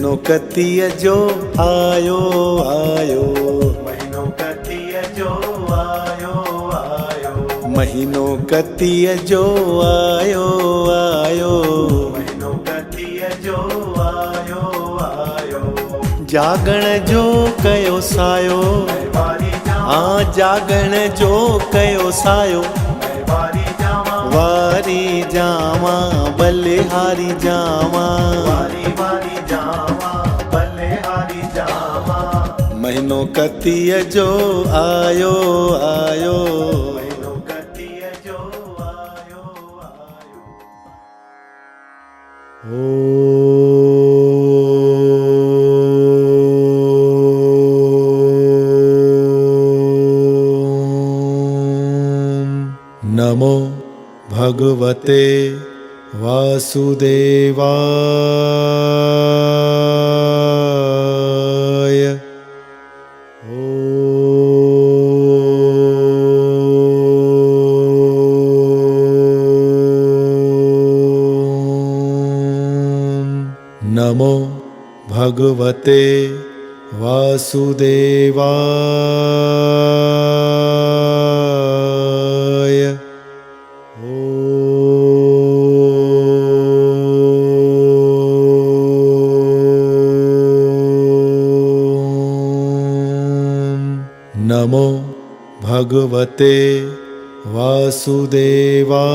महीनो कतीअ जो आयो आयो, महीनो कतीअ जो आयो आयो, महीनो कतीअ जो आयो आयो, महीनो कतीअ जो आयो आयो। जागण जो कयो सायो, वारी जावा, हाँ जागण जो कयो सायो, वारी जावा, वारी जावा बलिहारी जावा, वारी वारी जावा, बलिहारी जावा। महीनो कतीअ जो आयो आयो, महीनो कतीअ जो आयो आयो। नमो भगवते वासुदेवाय। नमो भगवते वासुदेवाय। नमो भगवते वासुदेवाय।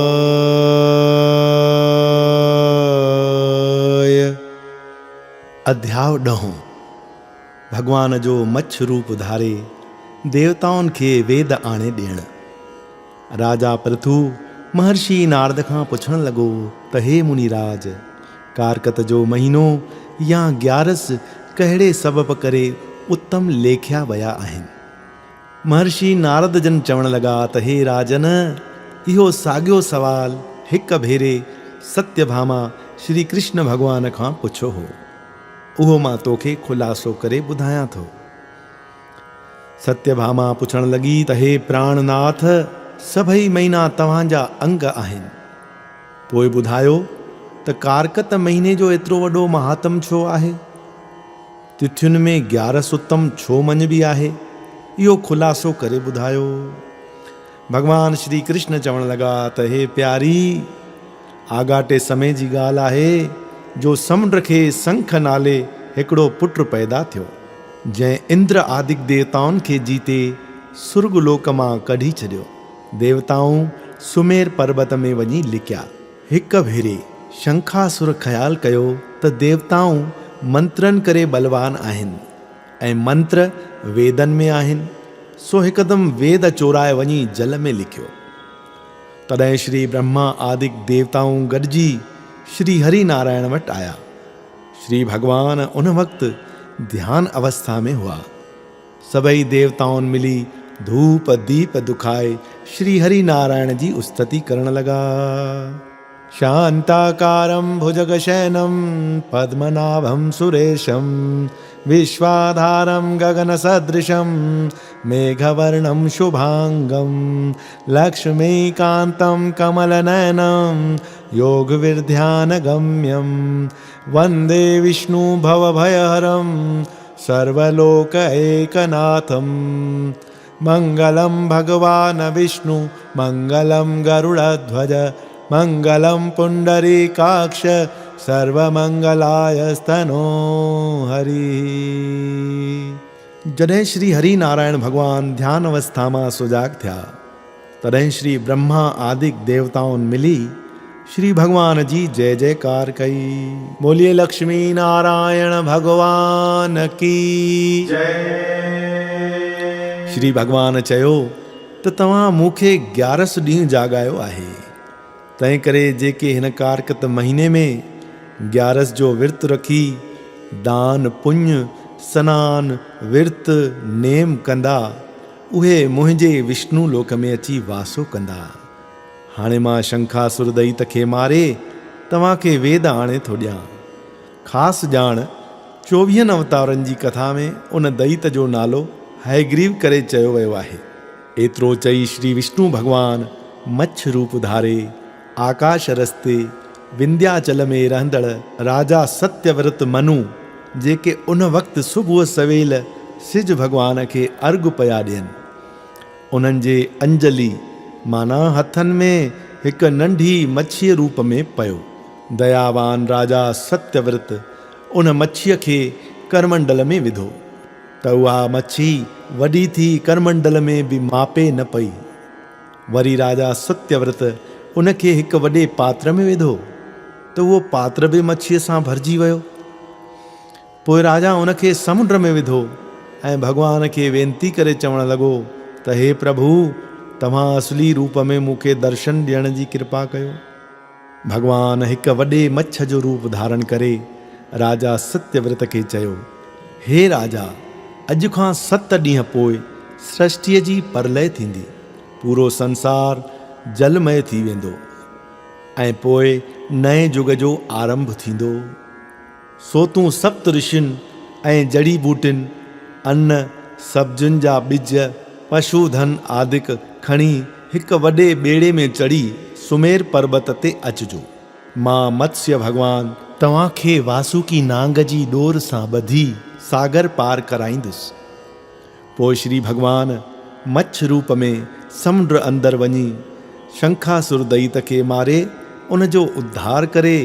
अध्याय ॾहों। भगवान जो मच्छ रूप धारे देवताउनि खे वेद आणे ॾियण। राजा पृथु महर्षि नारद खां पुछण लॻो त हे मुनिराज, कारकत जो महीनो या 11 कहिड़े सबब करे उत्तम लेखिया विया आहिनि। महर्षि नारद जन चवण लॻा त हे राजन, इहो साॻियो सवाल हिक भेरे सत्यभामा श्री कृष्ण भॻवान खां पुछो हो। उहो मां तोखे खुलासो करे ॿुधायां थो। सत्यभामा पुछण लॻी त हे प्राणनाथ, सभई महीना तव्हांजा अंग आहिनि, पोइ ॿुधायो त कारकत महीने जो एतिरो वॾो महात्म छो आहे? तिथियुनि में 11 उत्तम छो मञिबी आहे? इहो खुलासो करे ॿुधायो। भगवान श्री कृष्ण चवण लॻा त हे प्यारी, आगाटे समय जी ॻाल्हि आहे जो समुंड खे संख नाले हिकिड़ो पुट पैदा थियो, जंहिं इंद्र आदिक देवताउनि खे जीते सुर्गलोक मां कढी छॾियो। देवताऊं सुमेर पर्वत में वञी लिकिया। हिक भेरे शंखासुर ख़्यालु कयो त देवताऊं मंत्रनि करे बलवान आहिनि ऐं मंत्र वेदनि में आहिनि, सो हिकदमि वेद चोराए वञी जल में लिखियो। तॾहिं श्री ब्रह्मा आदिक देवताऊं गॾिजी श्री हरि नारायण वटि आया। श्री भगवान उन वक़्तु ध्यान अवस्था में हुआ। सभई देवताउनि मिली धूप दीप दुखाए श्री हरि नारायण जी उस्तति करण लगा। शांताकारं भुजगशयनं पद्मनाभं सुरेशं विश्वाधारं गगनसदृशं मेघवर्णं शुभांगं लक्ष्मीकान्तं कमलनयनं योगविध्यानगम्यं वन्दे विष्णु भवभयहरं सर्वलोकैकनाथं। मंगलं भगवान् विष्णु मंगलं गरुडध्वज मंगलं पुंडरीकाक्ष सर्वमंगलायस्तनो हरि। जॾहिं श्री हरि नारायण भगवान ध्यान अवस्था मां सुजाग थिया, तॾहिं श्री ब्रह्मा आदिक देवताउनि मिली श्री भगवान जी जय जयकार कई। बोलिए लक्ष्मी नारायण भगवान की जय। श्री भगवान चयो त तव्हां मूंखे 11 ॾींहं जाॻायो आहे, तंहिं करे जेके हिन कारकत महीने में 11 जो विर्त रखी दान पुण्य सनान विर्त नेम कंदा, उहे मुंहिंजे विष्णु लोक में अची वासो कंदा। हाणे मां शंखासुर दैत खे मारे तव्हांखे वेद आणे थो ॾियां। ख़ासि ॼाण 24 अवतारनि जी कथा में उन दैत जो नालो हयग्रीव करे चयो वियो आहे। एतिरो चई श्री विष्णु भगवान मच्छ रूप धारे आकाश रस्ते विंध्याचल में रहंदड़ राजा सत्यव्रत मनु जेके उन वक़्तु सुबुह सवेल सिज भॻवान खे अर्घु पिया ॾियनि। उन्हनि जे अंजलि माना हथनि में हिकु नंढी मच्छीअ रूप में पियो। दयावान राजा सत्यव्रत उन मच्छीअ खे करमंडल में विधो त उहा मच्छी वॾी थी करमंडल में बि मापे न पई। वरी राजा सत्यव्रत उन खे हिकु वॾे पात्र में विधो त उहो पात्र बि मच्छीअ सां भरिजी वियो। पोइ राजा उन खे समुंड में विधो ऐं भॻवान खे वेनती करे चवणु लॻो त हे प्रभु, तव्हां असली रूप में मूंखे दर्शन ॾियण जी कृपा कयो। भॻवान हिकु वॾे मच्छ जो रूप धारण करे राजा सत्यव्रत खे चयो, हे राजा, अॼु खां 7 ॾींहं पोइ सृष्टिअ जी परलय थींदी, पूरो संसार जलमय थी वेंदो ऐं पोइ नए युग जो आरंभ थींदो। सो तूं सप्त ऋषियुनि ऐं जड़ी बूटियुनि, अन्न, सब्जियुनि जा ॿिज, पशुधन आदिक खणी हिकु वॾे ॿेड़े में चढ़ी सुमेर पर्वत ते अचिजो। मां मत्स्य भॻवान तव्हांखे वासुकी नांग जी डोर सां ॿधी सागर पार कराईंदुसि। पोइ श्री भॻवान मच्छ रूप में समुंड अंदरि वञी शंखासुर दैत खे मारे उन जो उद्धार करे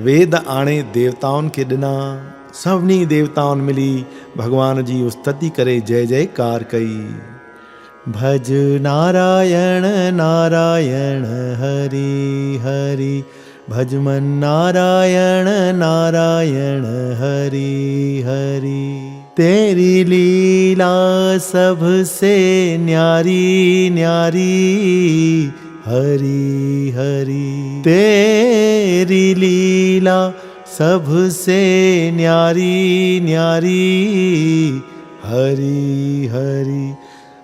वेद आणे देवताउनि खे ॾिना। सभिनी देवताउनि मिली भॻवान जी स्तुति करे जय जयकार कई। भज नारायण नारायण हरि हरि, भज मन नारायण नारायण हरि हरि। तेरी लीला सबसे न्यारी न्यारी हरि हरि। तेरी लीला सबसे न्यारी न्यारी हरि हरि।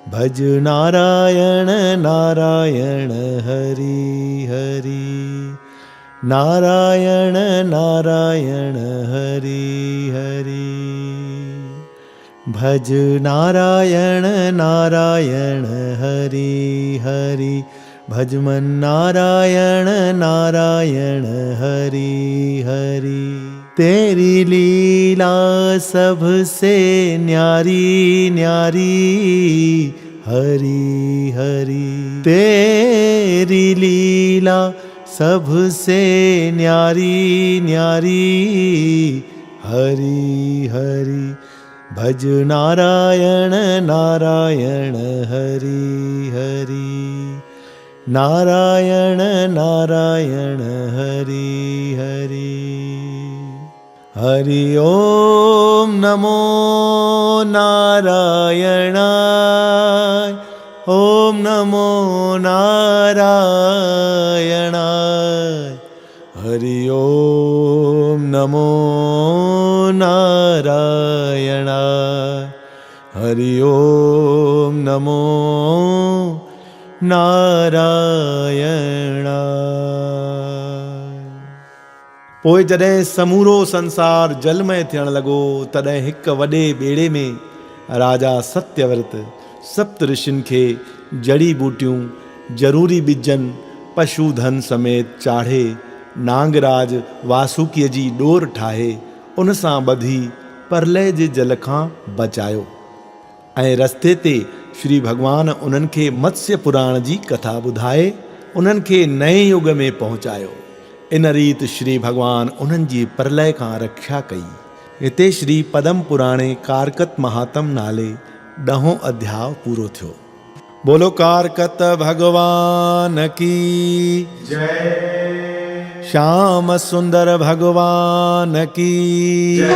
भज नारायण नारायण हरि हरि, नारायण नारायण हरि हरि। भज नारायण नारायण हरि हरि, भज मन नारायण नारायण हरि हरि। तेरी लीला सबसे न्यारी न्यारी हरि हरि। तेरी लीला सबसे न्यारी न्यारी हरि हरि। भज नारायण नारायण हरि हरि, नारायण नारायण हरि हरि। हरि ओम नमो नारायणाय, ओम नमो नारायणाय। हरि ओम नमो नारायणाय, हरि ओम नमो नारायणाय। पोइ जॾहिं समूरो संसार जलमय थियण लॻो, तॾहिं हिकु वॾे ॿेड़े में राजा सत्यव्रत सप्त ऋषियुनि खे जड़ी बूटियूं, ज़रूरी ॿिजनि, पशुधन समेत चाढ़े नांगराज वासुकीअ जी डोर ठाहे उन सां ॿधी परलय जे जल खां बचायो ऐं रस्ते ते श्री भॻवान उन्हनि खे मत्स्य पुराण जी कथा ॿुधाए उन्हनि खे नए युग में पहुचायो। इन रीति श्री भॻवान उन्हनि जी परलय खां रक्षा कई। हिते श्री पदम पुराणे कारकत महात्म नाले 10हों अध्याय पूरो थियो। बोलो कारकत भगवान की जय। श्याम सुंदर भगवान की जय।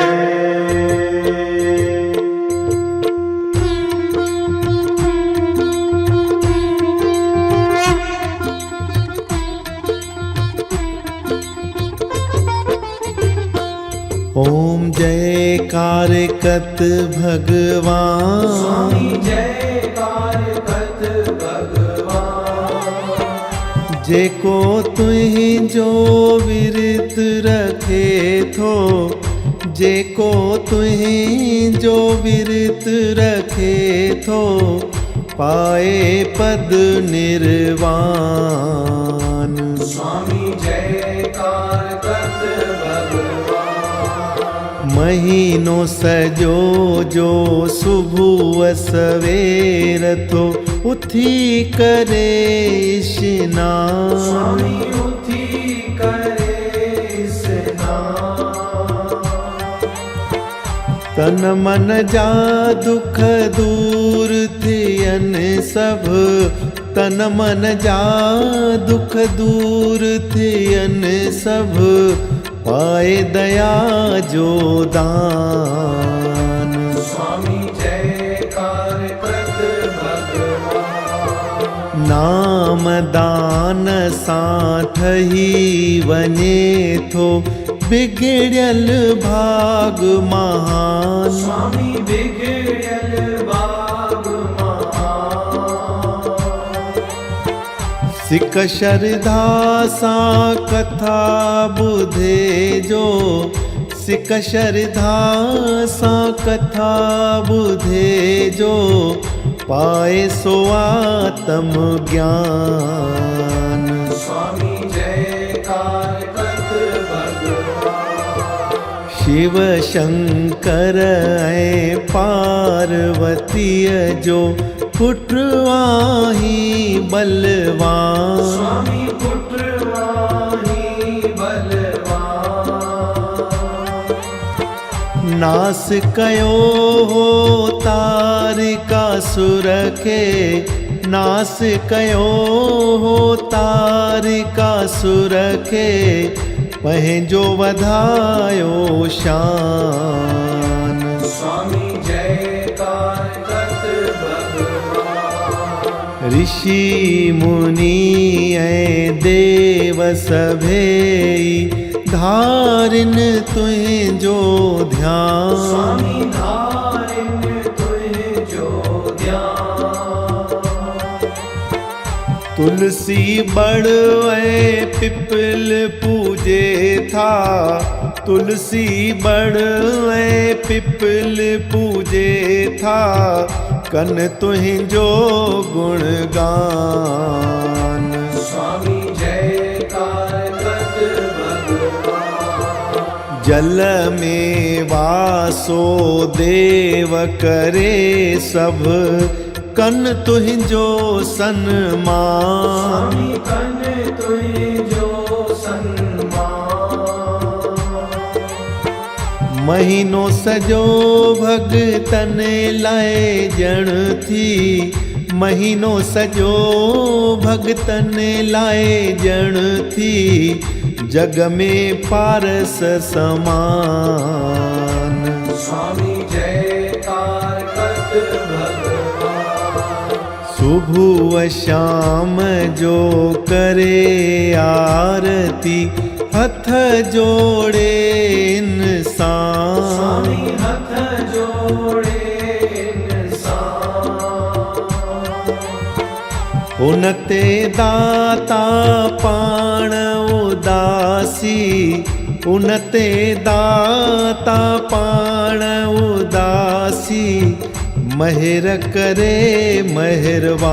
ओम जय कारकत भगवान, स्वामी जय कारकत भगवान। जेको तुहिंजो विरत रखे थो, जेको तुहिंजो विरत रखे थो, पाए पद निर्वाण। स्वामी जय कारकत भगवान। महीनो सजो जो सुबह सवेर थो उथी करे स्नान। स्वामी उथी करे स्नान। तन मन जा दुख दूर थियन सब, तन मन जा दुख दूर थियन सब, पाए दया जो दान। स्वामी जयकार कृत भगवान। नाम दान साठही वने थो बिगड़ियल भाग महान। स्वामी बिगड़ियल भाग महान। सिक श्रद्धा सा कथा बुधे जो, सिक श्रद्धा सा कथा बुधे जो, पाए सो आत्म ज्ञान। स्वामी जयकार कृत भगवान। शिव शंकर ऐं पार्वती जो पुटवाही बलवान। स्वामी पुटवाही बलवान। नास कयो हो तारिकासुर खे, नास कयो हो तारिकासुर खे, पंहिंजो वधायो शान। स्वामी जयकार कृत भगवान। ऋषि मुनि ऐं देव सभेई धारिन तुंहिंजो ध्यान। स्वामी धारिन तुंहिंजो ध्यान। तुलसी बड़ ऐं पिपल पूजे था, तुलसी बड़ ऐं पिपल पूजे था, कन तुंहिंजो गुणगान। स्वामी जयकार कृत भगवान। जल में वासो देव करे सब, कन तुंहिंजो सन्मान। स्वामी कन तुंहिंजो सन्मान। महीनो सजो भगतन लाइ ॼण थी, महीनो सजो भगतन लाइ ॼण थी, जग में पारस समान। स्वामी जयकार कृत भगवान। सुबह शाम जो करे आरती, हथ जोड़े इंसान। स्वामी हथ जोड़े इंसान। उनते दाता पाण उदासी, उनते दाता पाण उदासी, महिर करे मेहरबान।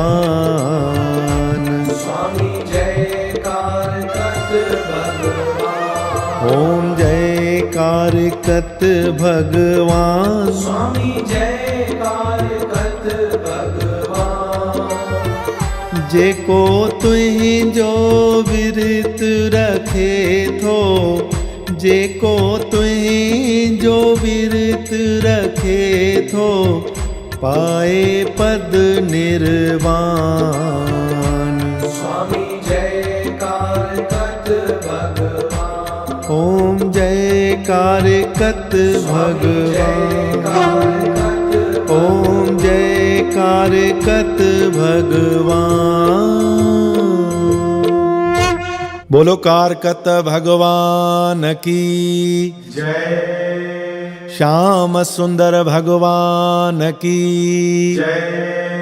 स्वामी जयकार कृत भगवान। ओम जयकार कत भगवान। स्वामी जयकार कृत भगवान। जेको तुंहिंजो विरत रखे थो, जेको तुंहिंजो विरत रखे थो, पाए पद निर्वाण। स्वामी जयकार कृत भगवान। ओम जयकार कत भगवान। ओम जयकार कत भगवान। बोलो कारकत भगवान की जय। श्याम सुंदर भगवान की जय।